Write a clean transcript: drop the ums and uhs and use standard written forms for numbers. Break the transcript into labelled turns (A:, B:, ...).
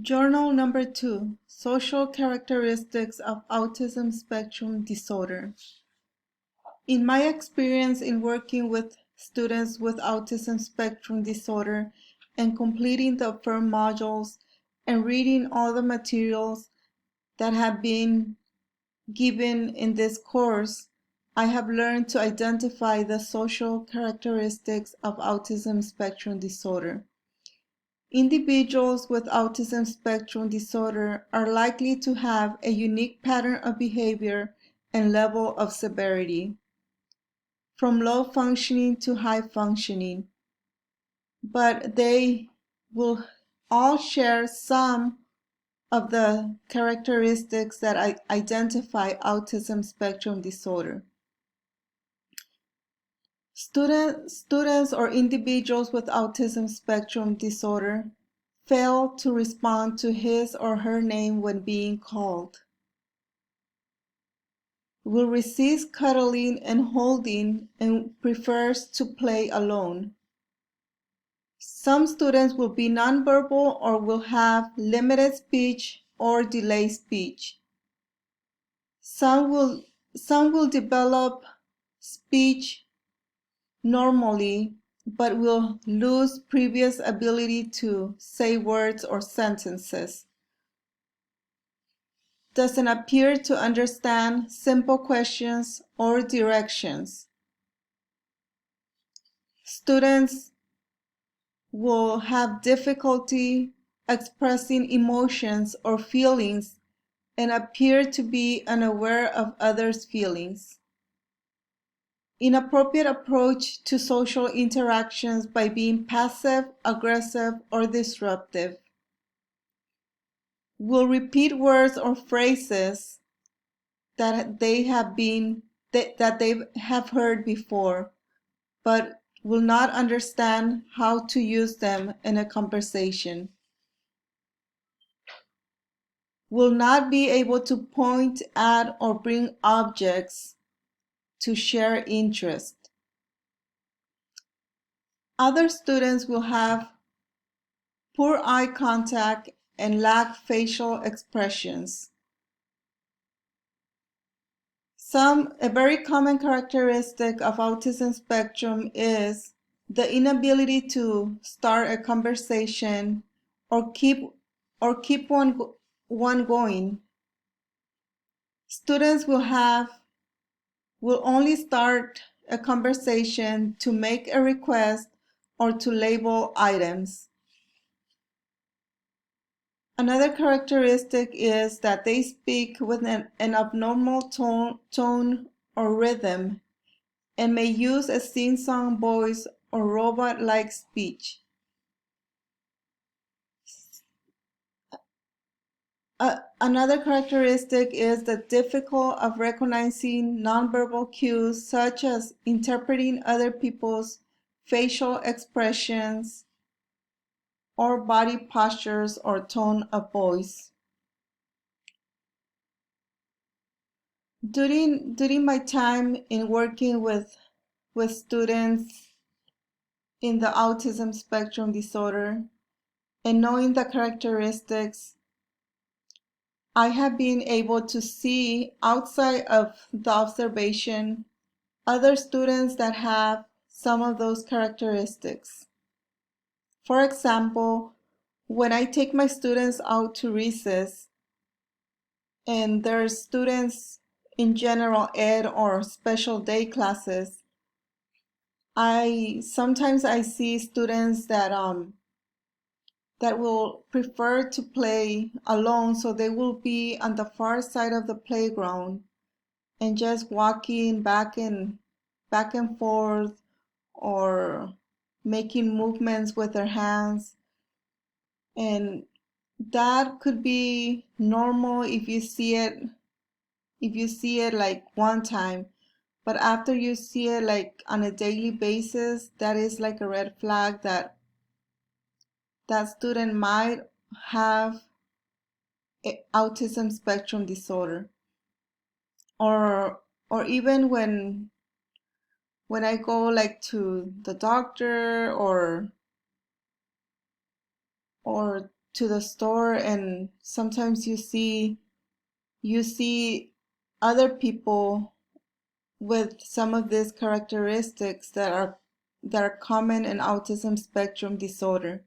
A: Journal number 2, Social Characteristics of Autism Spectrum Disorder. In my experience in working with students with autism spectrum disorder and completing the affirm modules and reading all the materials that have been given in this course, I have learned to identify the social characteristics of autism spectrum disorder. Individuals with autism spectrum disorder are likely to have a unique pattern of behavior and level of severity, from low functioning to high functioning, but they will all share some of the characteristics that identify autism spectrum disorder. Students or individuals with autism spectrum disorder fail to respond to his or her name when being called, will resist cuddling and holding, and prefers to play alone. Some students will be nonverbal or will have limited speech or delayed speech. Some will develop speech normally, but will lose previous ability to say words or sentences. Doesn't appear to understand simple questions or directions. Students will have difficulty expressing emotions or feelings and appear to be unaware of others' feelings. Inappropriate approach to social interactions by being passive, aggressive, or disruptive. Will repeat words or phrases that they have heard before, but will not understand how to use them in a conversation. Will not be able to point at or bring objects to share interest. Other students will have poor eye contact and lack facial expressions. A very common characteristic of autism spectrum is the inability to start a conversation or keep one going. Students will only start a conversation to make a request or to label items. Another characteristic is that they speak with an abnormal tone or rhythm and may use a sing-song voice or robot-like speech. Another characteristic is the difficulty of recognizing nonverbal cues such as interpreting other people's facial expressions or body postures or tone of voice. During my time in working with students in the autism spectrum disorder and knowing the characteristics, I have been able to see outside of the observation other students that have some of those characteristics. For example, when I take my students out to recess and there's students in general ed or special day classes, sometimes I see students that will prefer to play alone, so they will be on the far side of the playground and just walking back and forth or making movements with their hands. And that could be normal if you see it like one time, but after you see it like on a daily basis, that is like a red flag that student might have autism spectrum disorder. Or even when I go like to the doctor or to the store, and sometimes you see other people with some of these characteristics that are common in autism spectrum disorder.